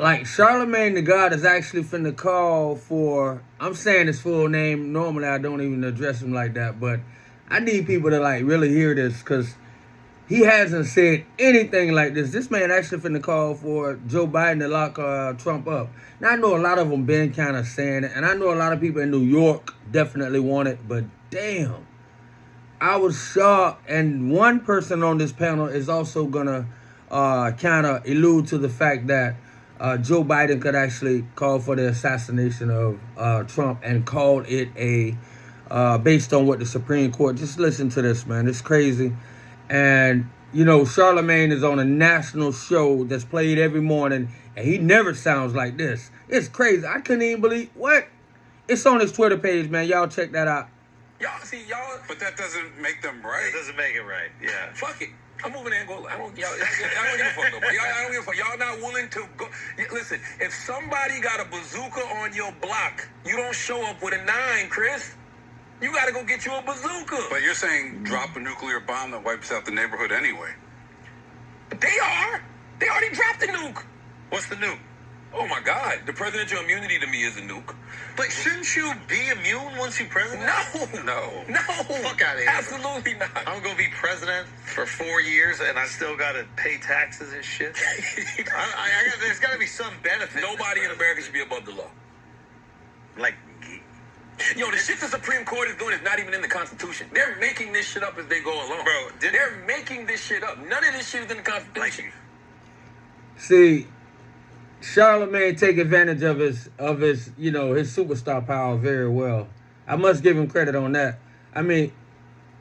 Like, Charlamagne the God is actually finna call for, I'm saying his full name. Normally, I don't even address him like that, but I need people to, like, really hear this because he hasn't said anything like this. This man actually finna call for Joe Biden to lock Trump up. Now, I know a lot of them been kind of saying it, and I know a lot of people in New York definitely want it, but damn. I was shocked, and one person on this panel is also gonna kind of allude to the fact that Joe Biden could actually call for the assassination of Trump and called it a based on what the Supreme Court. Just listen to this, man. It's crazy, and you know Charlamagne is on a national show that's played every morning, and he never sounds like this. It's crazy. I couldn't even believe what. It's on his Twitter page, man. Y'all check that out. Y'all see, y'all. But that doesn't make them right. It doesn't make it right. Yeah. Fuck it. I'm moving Angola. I don't give a fuck no more. I don't give a fuck. Y'all not willing to go. Listen, if somebody got a bazooka on your block, you don't show up with a 9, Chris. You got to go get you a bazooka. But you're saying drop a nuclear bomb that wipes out the neighborhood anyway. They are. They already dropped the nuke. What's the nuke? Oh my God. The presidential immunity to me is a nuke. But shouldn't you be immune once you're president? No. Fuck out of here. Absolutely not. I'm going to be president for 4 years and I still got to pay taxes and shit. There's got to be some benefit. Nobody in America should be above the law. Like, yo, the shit the Supreme Court is doing is not even in the Constitution. They're making this shit up as they go along. Bro, they're making this shit up. None of this shit is in the Constitution. See, Charlamagne take advantage of his you know his superstar power very well. I must give him credit on that. I mean,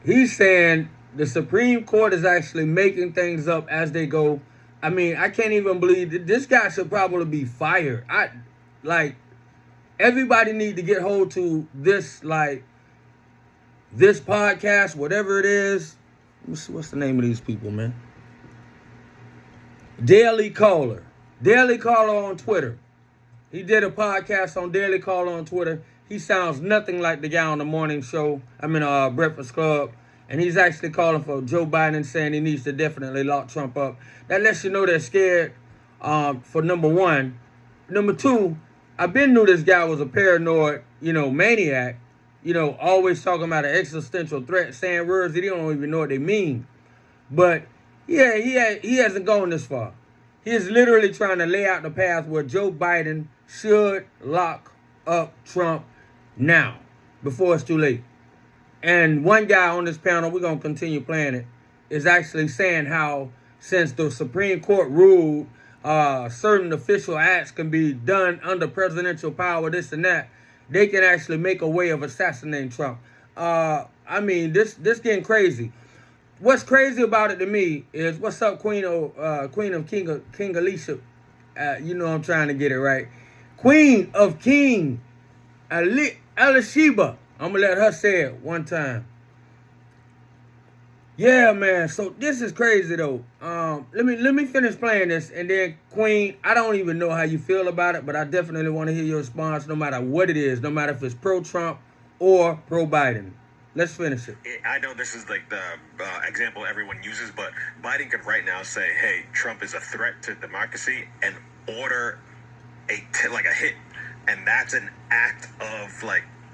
he's saying the Supreme Court is actually making things up as they go. I mean, I can't even believe that this guy should probably be fired. Everybody need to get hold to this this podcast, whatever it is. What's the name of these people, man? Daily Caller on Twitter. He did a podcast on Daily Caller on Twitter. He sounds nothing like the guy on the morning show. Breakfast Club. And he's actually calling for Joe Biden, saying he needs to definitely lock Trump up. That lets you know they're scared, for number one. Number two, I've been knew this guy was a paranoid, maniac. Always talking about an existential threat, saying words that he don't even know what they mean. But, yeah, he hasn't gone this far. He is literally trying to lay out the path where Joe Biden should lock up Trump now, before it's too late. And one guy on this panel, we're going to continue playing it, is actually saying how since the Supreme Court ruled certain official acts can be done under presidential power, this and that, they can actually make a way of assassinating Trump. This getting crazy. What's crazy about it to me is, what's up, Queen of King Alicia? I'm trying to get it right. Queen of King Elisheba. I'm going to let her say it one time. Yeah, man. So this is crazy, though. Let me finish playing this. And then, Queen, I don't even know how you feel about it, but I definitely want to hear your response no matter what it is, no matter if it's pro-Trump or pro-Biden. Let's finish it. I know this is like the example everyone uses, but Biden could right now say, hey, Trump is a threat to democracy and order a hit. And that's an act of,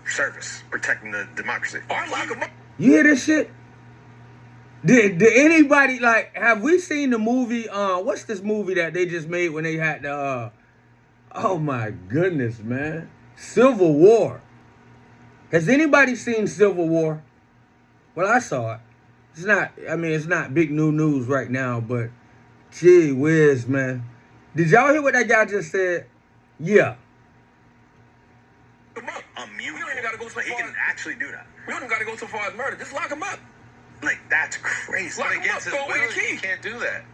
service, protecting the democracy. Or lock him up. You hear this shit? Did anybody, have we seen the movie, what's this movie that they just made when they had the, oh my goodness, man, Civil War. Has anybody seen Civil War? Well, I saw it. It's not big new news right now, but gee whiz, man. Did y'all hear what that guy just said? Yeah. We don't even got to go so far. He can actually do that. We don't even got to go so far as murder. Just lock him up. That's crazy. Lock him up. Throw away the key. You can't do that.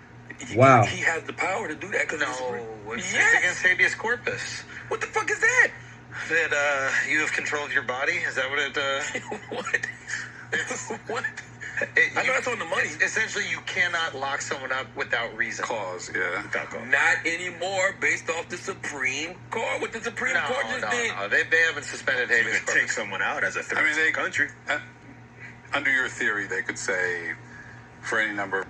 Wow. He has the power to do that. It's against habeas corpus. What the fuck is that? That you have control of your body? Is that what it... What? What? I know that's on the money. Essentially, you cannot lock someone up without reason. Clause, yeah. Not anymore, based off the Supreme Court. What the Supreme Court just did. No, they haven't suspended habeas corpus. Take someone out as a threat to the country. Under your theory, they could say for any number.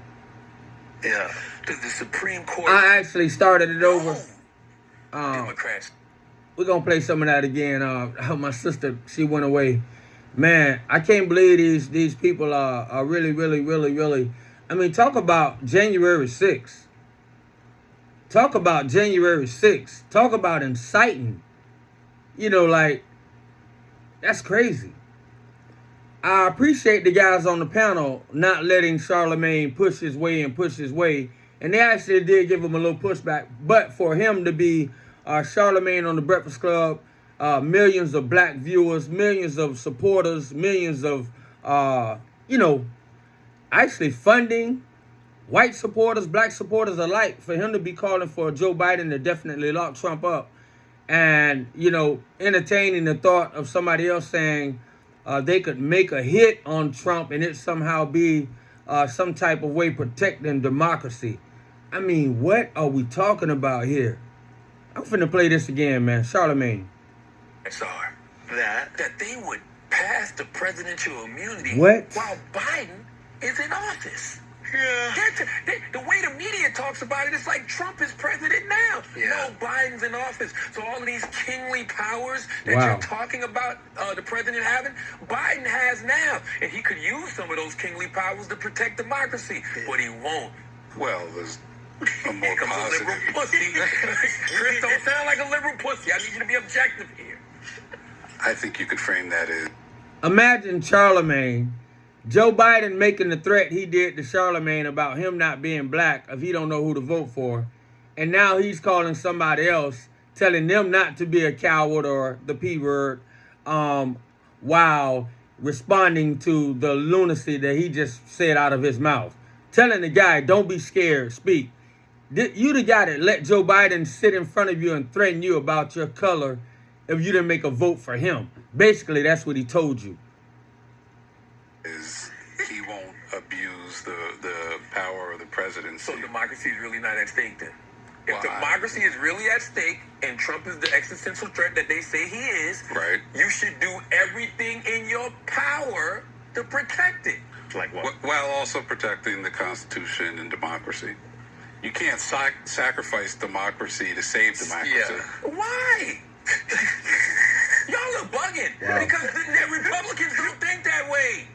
Yeah. The Supreme Court. I actually started it over. Democrats. We're going to play some of that again. My sister, she went away. Man, I can't believe these people are really, really, really, really. I mean, talk about January 6th. Talk about January 6th. Talk about inciting. You know, like, that's crazy. I appreciate the guys on the panel not letting Charlamagne push his way. And they actually did give him a little pushback. But for him to be Charlamagne on the Breakfast Club, millions of black viewers, millions of supporters, millions of, actually funding white supporters, black supporters alike, for him to be calling for Joe Biden to definitely lock Trump up and, entertaining the thought of somebody else saying they could make a hit on Trump and it somehow be some type of way protecting democracy. I mean, what are we talking about here? I'm finna play this again, man. Charlamagne. That they would pass the presidential immunity What? while Biden is in office. Yeah. The way the media talks about it, it's like Trump is president now. Yeah. No, Biden's in office. So all of these kingly powers that Wow. you're talking about the president having, Biden has now. And he could use some of those kingly powers to protect democracy, but he won't. Well, there's a more Here comes a positive. liberal pussy. Chris, don't sound like a liberal pussy. I need you to be objective here. I think you could frame that as Imagine Charlamagne, Joe Biden making the threat he did to Charlamagne about him not being black if he don't know who to vote for. And now he's calling somebody else, telling them not to be a coward or the P word, while responding to the lunacy that he just said out of his mouth. Telling the guy, don't be scared, speak. You the guy that let Joe Biden sit in front of you and threaten you about your color if you didn't make a vote for him. Basically, that's what he told you. he won't abuse the power of the presidency. So democracy is really not at stake then? If Why? democracy is really at stake and Trump is the existential threat that they say he is, Right. you should do everything in your power to protect it. Like what? While also protecting the Constitution and democracy. You can't sacrifice democracy to save democracy. Yeah. Why? Y'all are bugging Wow. because the Republicans don't think that way.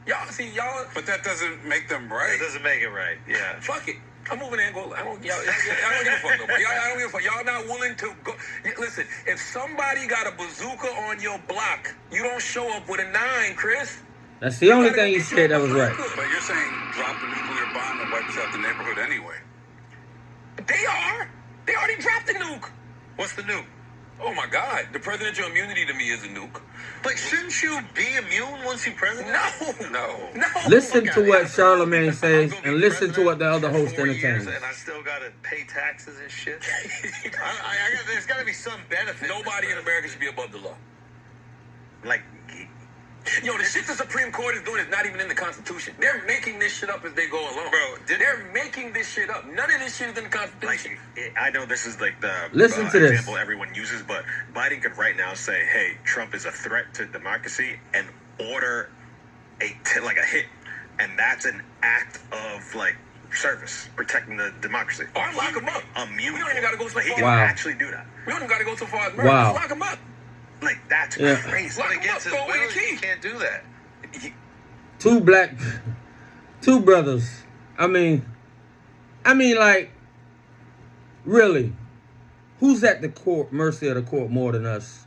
Y'all. But that doesn't make them right. It doesn't make it right. Yeah. Fuck it. I'm moving Angola. I don't give a fuck no more. I don't give a fuck. Y'all not willing to go. Listen, if somebody got a bazooka on your block, you don't show up with a 9, Chris. That's the only thing he said that was right. But you're saying drop the nuclear bomb that wipes out the neighborhood anyway. They are. They already dropped the nuke. What's the nuke? Oh my God. The presidential immunity to me is a nuke. But shouldn't you be immune once you're president? No. No. Listen to what Charlamagne says and listen to what the other host entertains. And I still gotta pay taxes and shit. There's gotta be some benefit. Nobody in America should be above the law. Like, Yo, the shit the Supreme Court is doing is not even in the Constitution. They're making this shit up as they go along. Bro, they're making this shit up. None of this shit is in the Constitution. I know this is like the Listen to this. example everyone uses, but Biden could right now say, hey, Trump is a threat to democracy and order a hit. And that's an act of, like, service, protecting the democracy. Or lock him up. Immune. We don't even gotta go so He far. can Wow. actually do that. We don't even got to go so far as murder. Wow. Just lock him up. Like, that's Yeah. crazy. Lock But him against up, his throw away will, the key. you can't do that. Two brothers. I mean, like, really, who's at the court, mercy of the court more than us?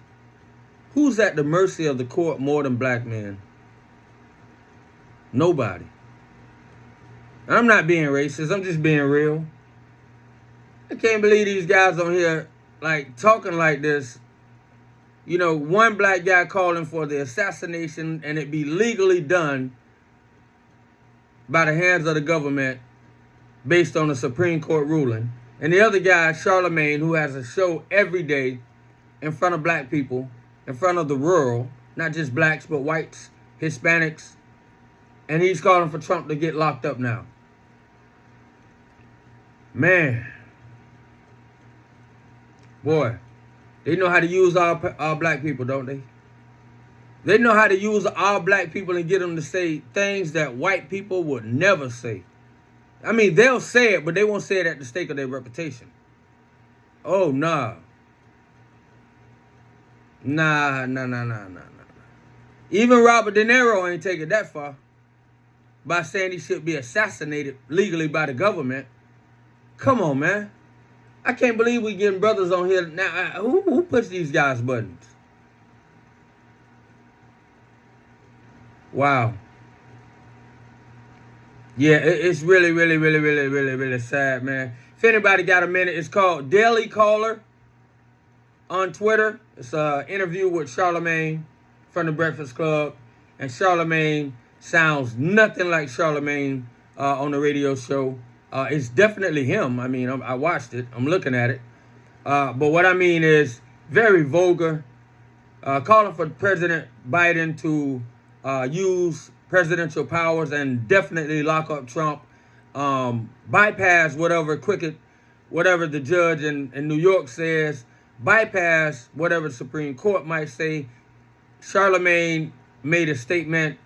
Who's at the mercy of the court more than black men? Nobody. I'm not being racist. I'm just being real. I can't believe these guys on here, like, talking like this. You know, one black guy calling for the assassination and it be legally done by the hands of the government based on a Supreme Court ruling. And the other guy, Charlamagne, who has a show every day in front of black people, in front of the world, not just blacks, but whites, Hispanics. And he's calling for Trump to get locked up now. Man. Boy. They know how to use our black people, don't they? They know how to use our black people and get them to say things that white people would never say. I mean, they'll say it, but they won't say it at the stake of their reputation. Oh, nah. Nah. Even Robert De Niro ain't take it that far by saying he should be assassinated legally by the government. Come on, man. I can't believe we getting brothers on here now. Who puts these guys' buttons? Wow. Yeah, it's really sad, man. If anybody got a minute, it's called Daily Caller on Twitter. It's an interview with Charlamagne from the Breakfast Club. And Charlamagne sounds nothing like Charlamagne on the radio show. It's definitely him. I mean, I watched it. I'm looking at it. But what I mean is very vulgar. Calling for President Biden to use presidential powers and definitely lock up Trump. Bypass whatever the judge in New York says. Bypass whatever the Supreme Court might say. Charlamagne made a statement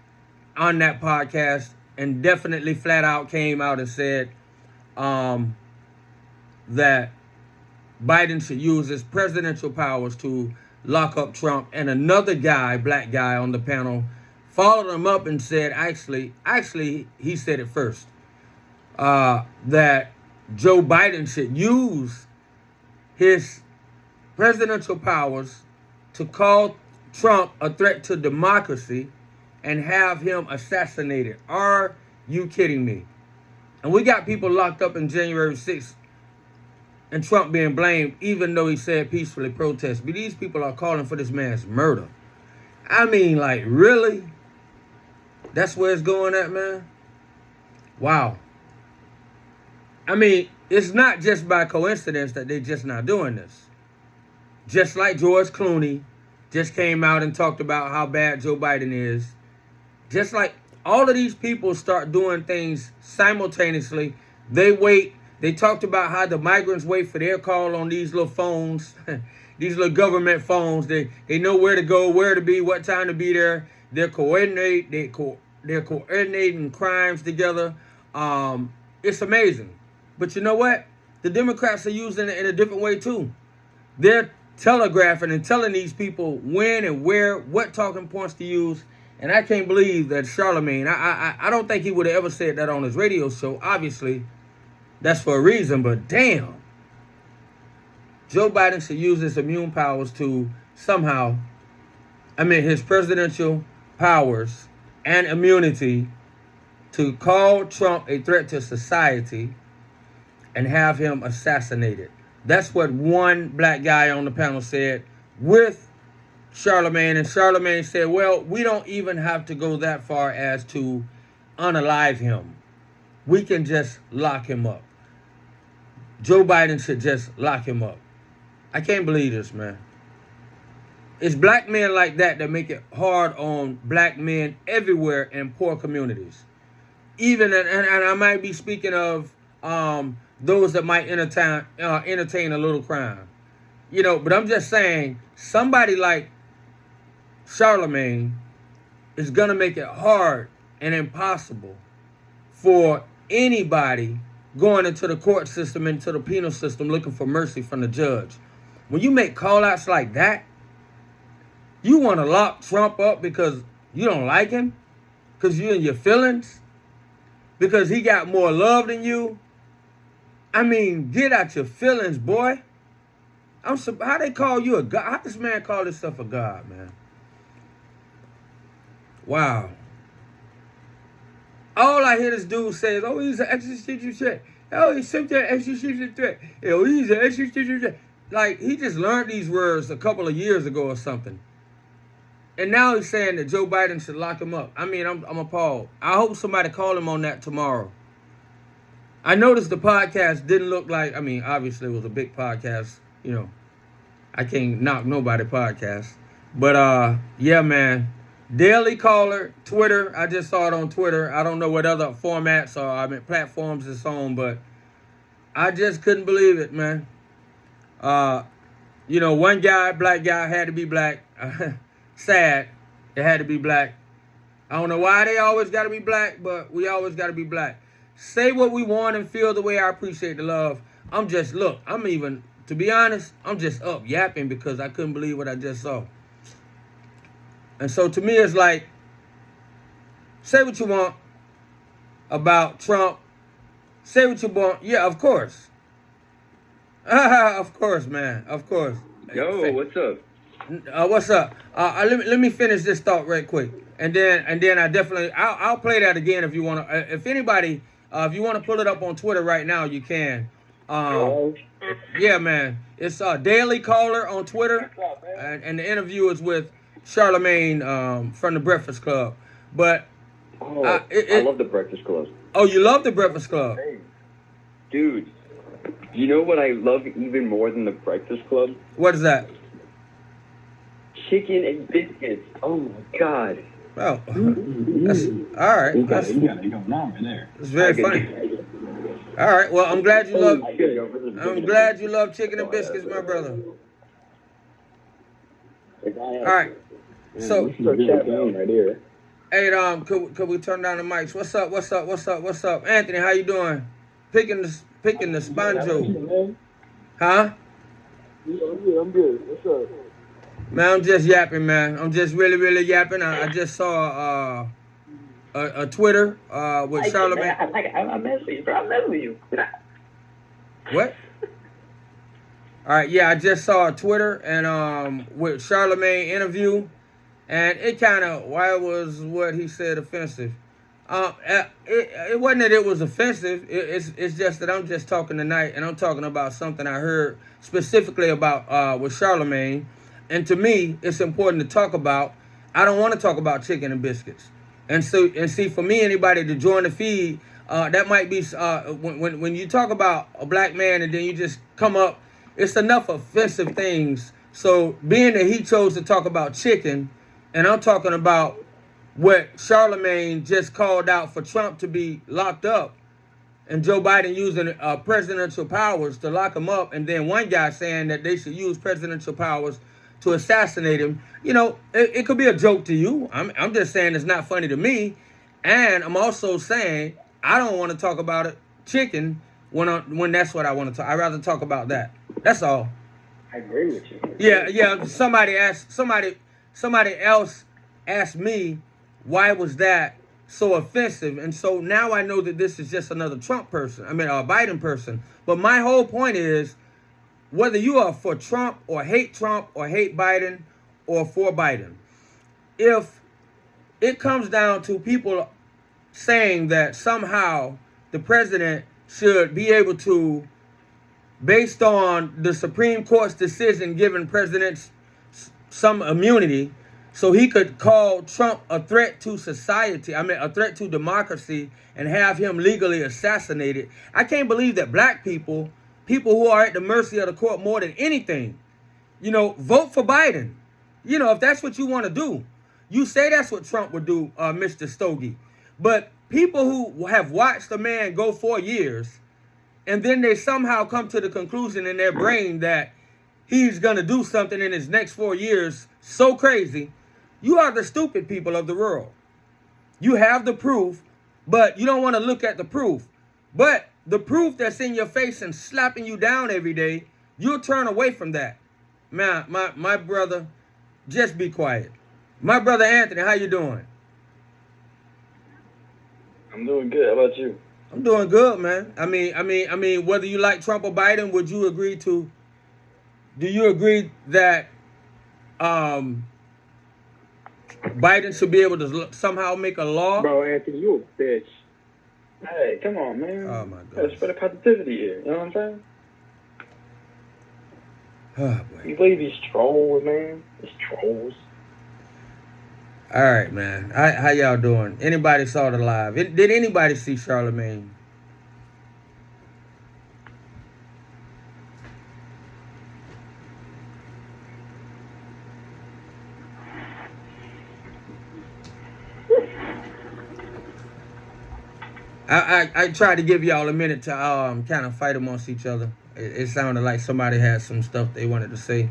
on that podcast and definitely flat out came out and said that Biden should use his presidential powers to lock up Trump. And another guy, black guy on the panel, followed him up and said, actually, he said it first, that Joe Biden should use his presidential powers to call Trump a threat to democracy and have him assassinated. Are you kidding me? And we got people locked up in January 6th and Trump being blamed, even though he said peacefully protest. But these people are calling for this man's murder. I mean, like, really? That's where it's going at, man? Wow. I mean, it's not just by coincidence that they're just not doing this. Just like George Clooney just came out and talked about how bad Joe Biden is. Just like all of these people start doing things simultaneously. They wait. They talked about how the migrants wait for their call on these little phones, these little government phones. They know where to go, where to be, what time to be there. They're coordinating crimes together. It's amazing. But you know what? The Democrats are using it in a different way too. They're telegraphing and telling these people when and where, what talking points to use. And I can't believe that Charlamagne, I don't think he would have ever said that on his radio show. Obviously, that's for a reason, but damn. Joe Biden should use his immune powers to somehow, his presidential powers and immunity to call Trump a threat to society and have him assassinated. That's what one black guy on the panel said with Charlamagne. And Charlamagne said, well, we don't even have to go that far as to unalive him. We can just lock him up. Joe Biden should just lock him up. I can't believe this, man. It's black men like that make it hard on black men everywhere in poor communities. Even, and I might be speaking of those that might entertain a little crime. But I'm just saying, somebody like Charlamagne is going to make it hard and impossible for anybody going into the court system, into the penal system, looking for mercy from the judge. When you make call-outs like that, you want to lock Trump up because you don't like him, because you're in your feelings, because he got more love than you. Get out your feelings, boy. How they call you a god? How this man call himself a god, man? Wow. All I hear this dude say is, oh, he's an existential threat. Oh, he's such an existential threat. Oh, he's an existential threat. Like, he just learned these words a couple of years ago or something. And now he's saying that Joe Biden should lock him up. I'm appalled. I hope somebody call him on that tomorrow. I noticed the podcast didn't look like, obviously it was a big podcast. I can't knock nobody podcast. But, yeah, man. Daily Caller, Twitter. I just saw it on Twitter. I don't know what other formats or platforms it's on, but I just couldn't believe it, man. One guy, black guy, had to be black. Sad. It had to be black. I don't know why they always got to be black, but we always got to be black. Say what we want and feel the way I appreciate the love. I'm even to be honest, I'm just up yapping because I couldn't believe what I just saw. And so to me, it's like, say what you want about Trump. Say what you want. Yeah, of course. Of course, man. Of course. Yo, what's up? What's up? Let me finish this thought right quick, and then I definitely I'll play that again if you want to. If anybody, if you want to pull it up on Twitter right now, you can. Yeah, man. It's Daily Caller on Twitter, and the interview is with Charlamagne from the Breakfast Club. But I love the Breakfast Club. Oh, you love the Breakfast Club? Hey, dude, you know what I love even more than the Breakfast Club? What is that? Chicken and biscuits. Oh my God. Oh, that's all right. You got it going on right there. It's very funny. All right. Well, I'm glad you love. I'm glad you love chicken and biscuits, my brother. All right. So, right here. hey, could we turn down the mics? What's up? Anthony, how you doing? Picking the sponjo. Huh? I'm good. What's up? Man, I'm just yapping, man. I'm just really yapping. I just saw a Twitter with Charlamagne. I'm messing you, bro. I'm messing with you. What? All right, yeah, I just saw a Twitter and with Charlamagne interview, and it kind of, why was what he said offensive? It wasn't that it was offensive. It's just that I'm just talking tonight, and I'm talking about something I heard specifically about with Charlamagne. And to me, it's important to talk about. I don't want to talk about chicken and biscuits. And see, for me, anybody to join the feed, that might be when you talk about a black man and then you just come up, it's enough offensive things. So being that he chose to talk about chicken, and I'm talking about what Charlamagne just called out for Trump to be locked up, and Joe Biden using presidential powers to lock him up, and then one guy saying that they should use presidential powers to assassinate him. You know, it could be a joke to you. I'm just saying it's not funny to me. And I'm also saying I don't want to talk about it, chicken, when that's what I want to talk. I'd rather talk about that. That's all. I agree with you. Yeah. Somebody else asked me, why was that so offensive? And so now I know that this is just another Trump person. I mean, a Biden person. But my whole point is, whether you are for Trump or hate Biden or for Biden, if it comes down to people saying that somehow the president should be able to, based on the Supreme Court's decision giving presidents some immunity, so he could call Trump a threat to society, a threat to democracy, and have him legally assassinated. I can't believe that black people who are at the mercy of the court more than anything, vote for Biden. If that's what you want to do. You say that's what Trump would do, Mr. Stogie. But people who have watched the man go 4 years, and then they somehow come to the conclusion in their brain that he's going to do something in his next 4 years so crazy, you are the stupid people of the world. You have the proof, but you don't want to look at the proof. But the proof that's in your face and slapping you down every day, you'll turn away from that. Man, my brother, just be quiet. My brother Anthony, how you doing? I'm doing good. How about you? I'm doing good, man. I mean, whether you like Trump or Biden, do you agree that Biden should be able to somehow make a law? Bro, Anthony, you a bitch. Hey, come on, man. Oh, my God. Let's spread the positivity here. You know what I'm saying? Oh, boy. You believe these trolls, man? These trolls. All right, man. How y'all doing? Anybody saw the live? Did anybody see Charlamagne? I tried to give y'all a minute to kind of fight amongst each other. It sounded like somebody had some stuff they wanted to say.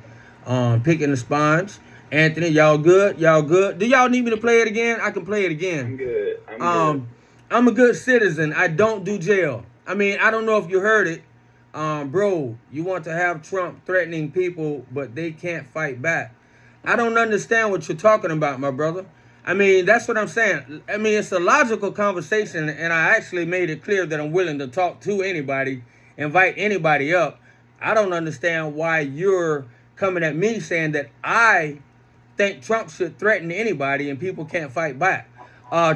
Picking the sponge. Anthony, y'all good? Y'all good? Do y'all need me to play it again? I can play it again. I'm good. I'm good. I'm a good citizen. I don't do jail. I mean, I don't know if you heard it, bro, you want to have Trump threatening people, but they can't fight back. I don't understand what you're talking about, my brother. I mean, that's what I'm saying. I mean, it's a logical conversation, and I actually made it clear that I'm willing to talk to anybody, invite anybody up. I don't understand why you're coming at me saying that I think Trump should threaten anybody and people can't fight back.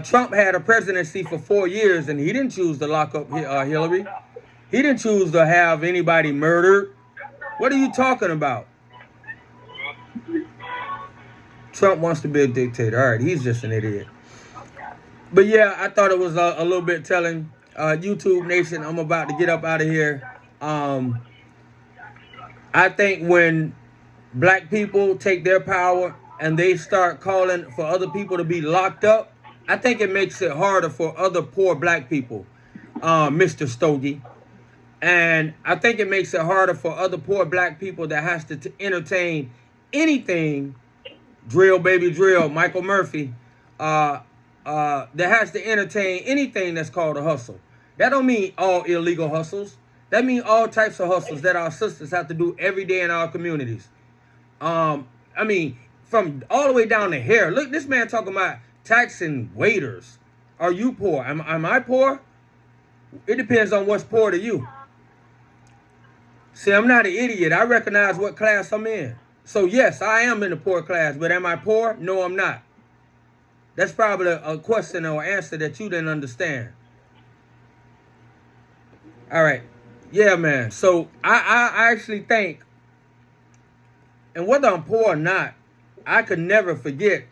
Trump had a presidency for 4 years, and he didn't choose to lock up Hillary. He didn't choose to have anybody murdered. What are you talking about? Trump wants to be a dictator. All right, he's just an idiot. But yeah, I thought it was a little bit telling. YouTube Nation, I'm about to get up out of here. I think when black people take their power and they start calling for other people to be locked up, I think it makes it harder for other poor black people, Mr. Stogie. And I think it makes it harder for other poor black people that has to entertain anything, drill, baby, drill, Michael Murphy, that has to entertain anything that's called a hustle. That don't mean all illegal hustles. That means all types of hustles that our sisters have to do every day in our communities. I mean, from all the way down to hair. Look, this man talking about taxing waiters. Are you poor? Am I poor? It depends on what's poor to you. See, I'm not an idiot. I recognize what class I'm in. So yes, I am in the poor class, but am I poor? No, I'm not. That's probably a question or answer that you didn't understand. All right. Yeah, man. So I actually think, and whether I'm poor or not, I could never forget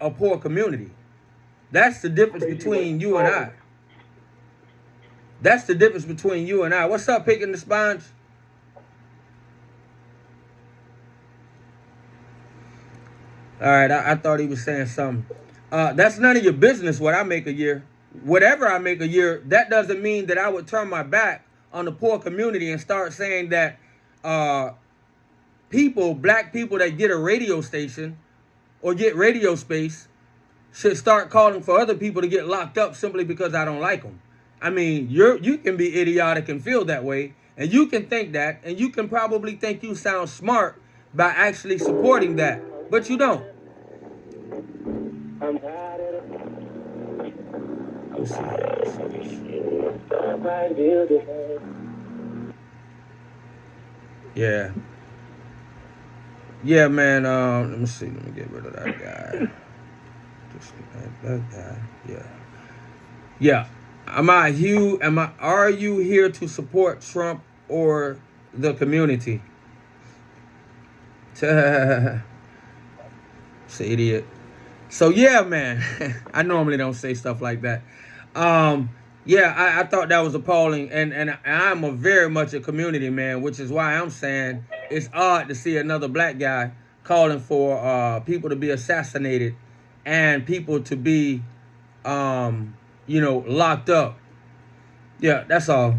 a poor community. That's the difference between you and I. That's the difference between you and I. What's up, Picking the Sponge? All right, I thought he was saying something. That's none of your business what I make a year. Whatever I make a year, that doesn't mean that I would turn my back on the poor community and start saying that black people that get a radio station or get radio space should start calling for other people to get locked up simply because I don't like them. I mean, you can be idiotic and feel that way, and you can think that, and you can probably think you sound smart by actually supporting that, but you don't. Yeah. Yeah, man. Let me see. Let me get rid of that guy. Just that guy. Yeah. Yeah. Are you here to support Trump or the community? It's an idiot. So yeah, man. I normally don't say stuff like that. Yeah, I thought that was appalling, and I'm very much a community man, which is why I'm saying it's odd to see another black guy calling for people to be assassinated and people to be locked up. Yeah, that's all.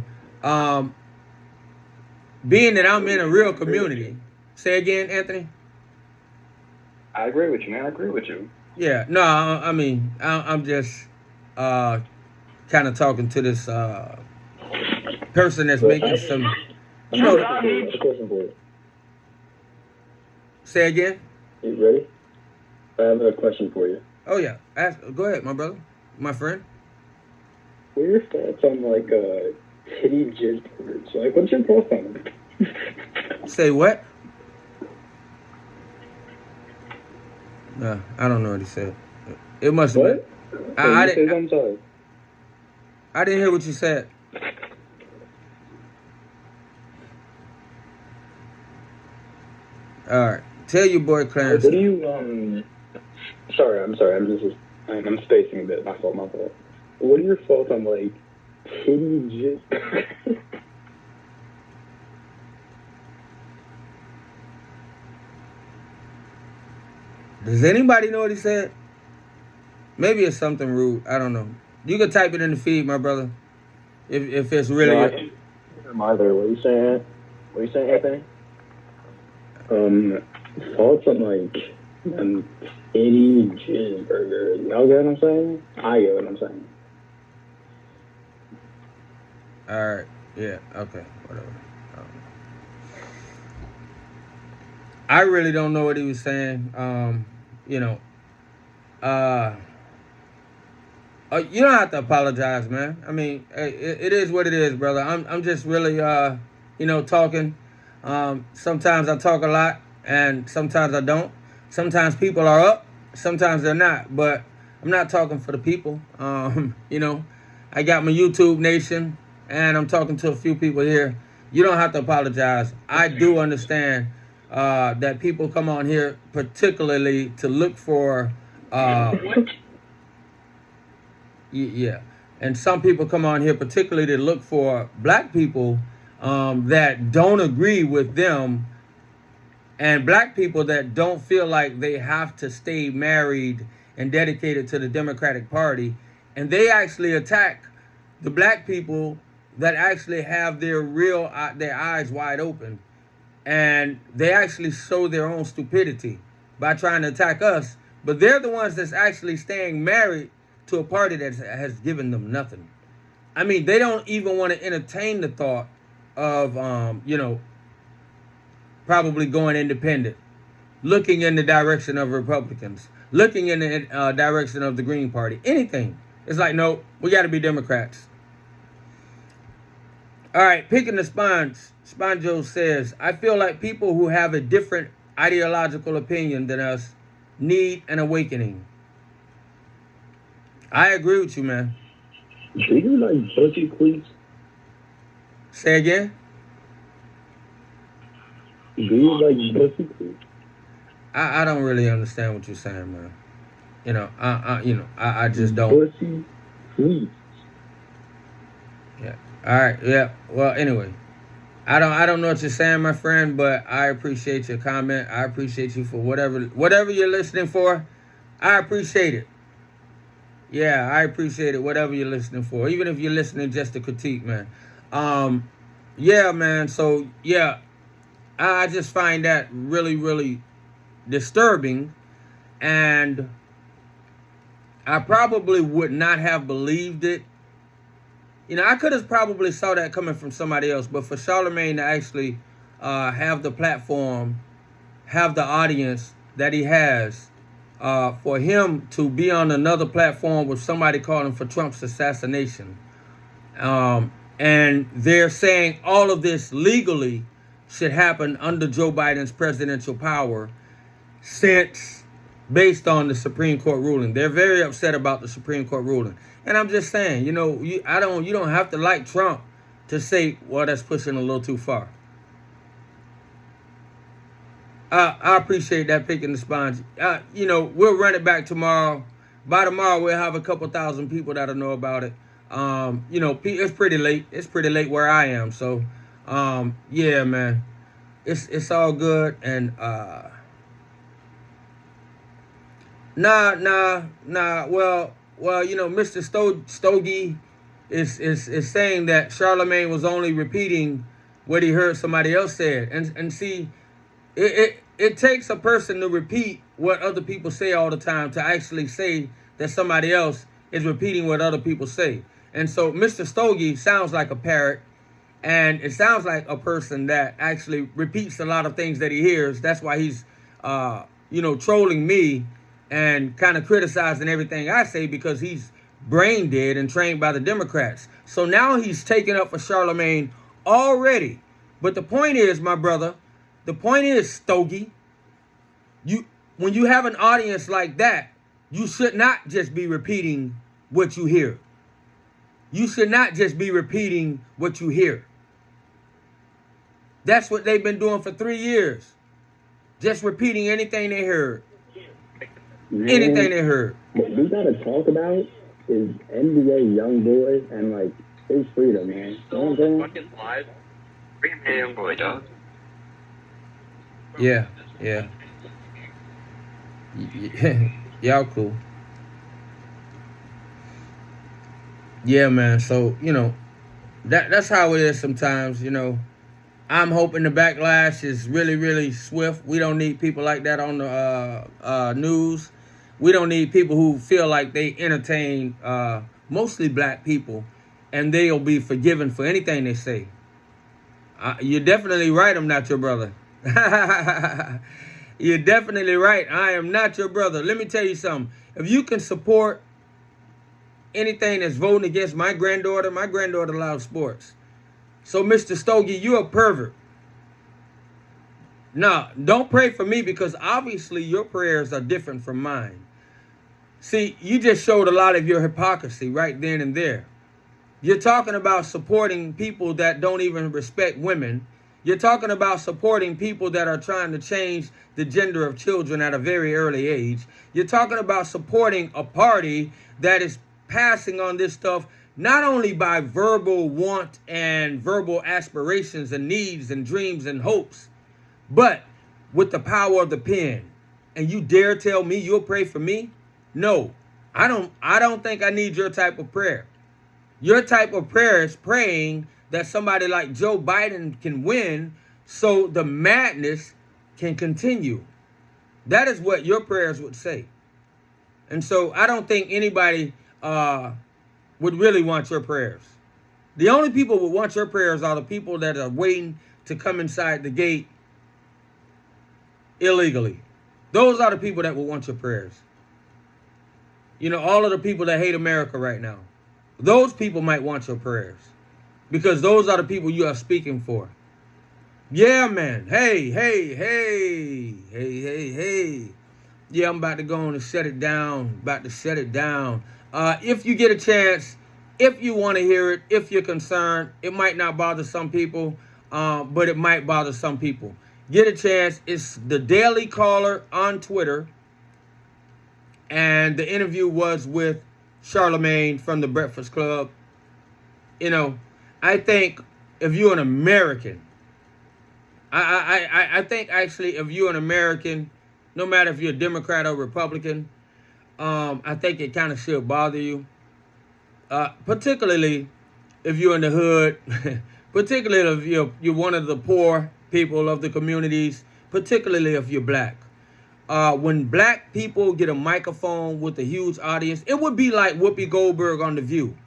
Being that I'm in a real community. Say again, Anthony? I agree with you, man. I agree with you. Yeah, no, I mean, I'm just kind of talking to this person that's making some, Question for you. Say again? You ready? I have a question for you. Oh, yeah. Go ahead, my brother, my friend. What are your thoughts on, titty jizz burgers? What's your thoughts on them? Say what? No, I don't know what he said. It must have been. I'm sorry. I didn't hear what you said. All right. Tell your boy Clarence. What do you, Sorry, I'm spacing a bit. My fault. What are your thoughts on, titty jizz? Does anybody know what he said? Maybe it's something rude. I don't know. You can type it in the feed, my brother. If it's really... No, I can't hear him either. What are you saying? What are you saying, Anthony? Thoughts on, titty jizz burgers. Y'all get what I'm saying? I get what I'm saying. All right. Yeah, okay, whatever. I really don't know what he was saying. You know, uh, you don't have to apologize, man. I mean, it is what it is, brother. I'm just really, talking. Sometimes I talk a lot, and sometimes I don't. Sometimes people are up, sometimes they're not. But I'm not talking for the people. I got my YouTube nation, and I'm talking to a few people here. You don't have to apologize. I do understand that people come on here particularly to look for. Yeah, and some people come on here particularly to look for black people that don't agree with them, and black people that don't feel like they have to stay married and dedicated to the Democratic Party, and they actually attack the black people that actually have their eyes wide open, and they actually show their own stupidity by trying to attack us, but they're the ones that's actually staying married to a party that has given them nothing. I mean, they don't even want to entertain the thought of, probably going independent, looking in the direction of Republicans, looking in the direction of the Green Party, anything. It's like, no, we got to be Democrats. All right, picking the Sponjo says, I feel like people who have a different ideological opinion than us need an awakening. I agree with you, man. Do you like pussy, please? Say again? Do you like pussy, please? I don't really understand what you're saying, man. I just don't. Pussy, please. Yeah. All right. Yeah. Well, anyway, I don't know what you're saying, my friend, but I appreciate your comment. I appreciate you for whatever you're listening for. I appreciate it. Yeah, I appreciate it. Whatever you're listening for, even if you're listening just to critique, man. Yeah, man. So yeah, I just find that really, really disturbing, and I probably would not have believed it. I could have probably saw that coming from somebody else, but for Charlamagne to actually have the platform, have the audience that he has, for him to be on another platform with somebody calling for Trump's assassination, and they're saying all of this legally should happen under Joe Biden's presidential power, since based on the Supreme Court ruling. They're very upset about the Supreme Court ruling. And I'm just saying, you don't have to like Trump to say, well, that's pushing a little too far. I appreciate that picking the sponge. We'll run it back tomorrow. By tomorrow, we'll have a couple thousand people that'll know about it. It's pretty late. It's pretty late where I am. So, yeah, man, it's all good. And nah. Well, Mr. Stogie is saying that Charlamagne was only repeating what he heard somebody else said, and see. It takes a person to repeat what other people say all the time to actually say that somebody else is repeating what other people say. And so Mr. Stogie sounds like a parrot, and it sounds like a person that actually repeats a lot of things that he hears. That's why he's, trolling me and kind of criticizing everything I say, because he's brain dead and trained by the Democrats. So now he's taking up for Charlamagne already. But the point is, my brother, Stogie, when you have an audience like that, you should not just be repeating what you hear. You should not just be repeating what you hear. That's what they've been doing for 3 years. Just repeating anything they heard. Man, anything they heard. What we gotta talk about is NBA young boy and his freedom, man. You know what I'm saying? Fucking live. Bring me a young boy, dog. Yeah. Y'all cool. Yeah, man. So, that's how it is sometimes, I'm hoping the backlash is really, really swift. We don't need people like that on the news. We don't need people who feel like they entertain mostly black people and they'll be forgiven for anything they say. You're definitely right. I'm not your brother. You're definitely right. I am not your brother. Let me tell you something. If you can support anything that's voting against my granddaughter loves sports. So, Mr. Stogie, you're a pervert. Now, don't pray for me because obviously your prayers are different from mine. See, you just showed a lot of your hypocrisy right then and there. You're talking about supporting people that don't even respect women. You're talking about supporting people that are trying to change the gender of children at a very early age. You're talking about supporting a party that is passing on this stuff not only by verbal want and verbal aspirations and needs and dreams and hopes, but with the power of the pen. And you dare tell me you'll pray for me? No, I don't think I need your type of prayer. Your type of prayer is praying that somebody like Joe Biden can win so the madness can continue. That is what your prayers would say. And so I don't think anybody would really want your prayers. The only people who would want your prayers are the people that are waiting to come inside the gate illegally. Those are the people that will want your prayers. You know, all of the people that hate America right now. Those people might want your prayers. Because those are the people you are speaking for. Yeah, man. Hey. Yeah, I'm about to go on and shut it down. If you get a chance, if you want to hear it, if you're concerned, it might not bother some people, but it might bother some people. Get a chance. It's the Daily Caller on Twitter. And the interview was with Charlamagne from the Breakfast Club. You know, I think if you're an American, I think actually if you're an American, no matter if you're a Democrat or Republican, I think it kind of should bother you. Particularly if you're in the hood, particularly if you're one of the poor people of the communities, particularly if you're black. When black people get a microphone with a huge audience, it would be like Whoopi Goldberg on The View,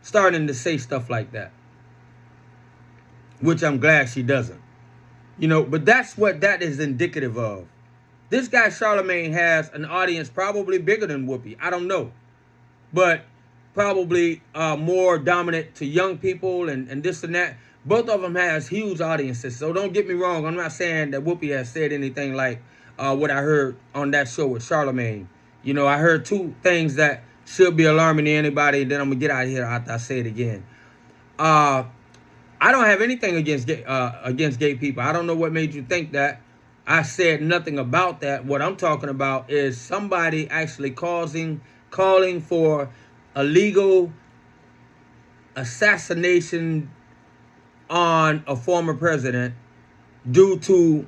starting to say stuff like that. Which I'm glad she doesn't. You know, but that's what that is indicative of. This guy Charlamagne has an audience probably bigger than Whoopi. I don't know. But probably more dominant to young people and this and that. Both of them has huge audiences. So don't get me wrong. I'm not saying that Whoopi has said anything like what I heard on that show with Charlamagne. You know, I heard two things that should be alarming to anybody, and then I'm going to get out of here after I say it again. I don't have anything against gay people. I don't know what made you think that. I said nothing about that. What I'm talking about is somebody actually calling for a legal assassination on a former president due to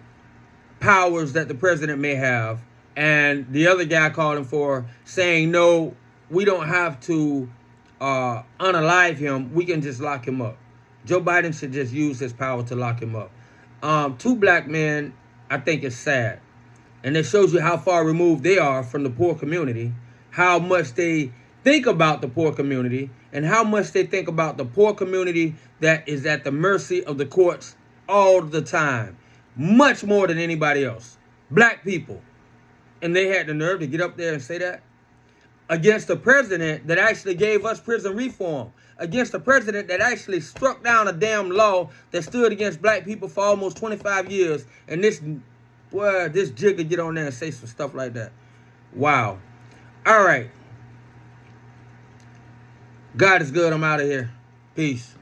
powers that the president may have, and the other guy calling for saying, no, we don't have to unalive him. We can just lock him up. Joe Biden should just use his power to lock him up. Two black men, I think it's sad. And it shows you how far removed they are from the poor community, how much they think about the poor community, and how much they think about the poor community that is at the mercy of the courts all the time. Much more than anybody else. Black people. And they had the nerve to get up there and say that. Against the president that actually gave us prison reform. Against the president that actually struck down a damn law that stood against black people for almost 25 years. And this jigger get on there and say some stuff like that. Wow. All right. God is good. I'm out of here. Peace.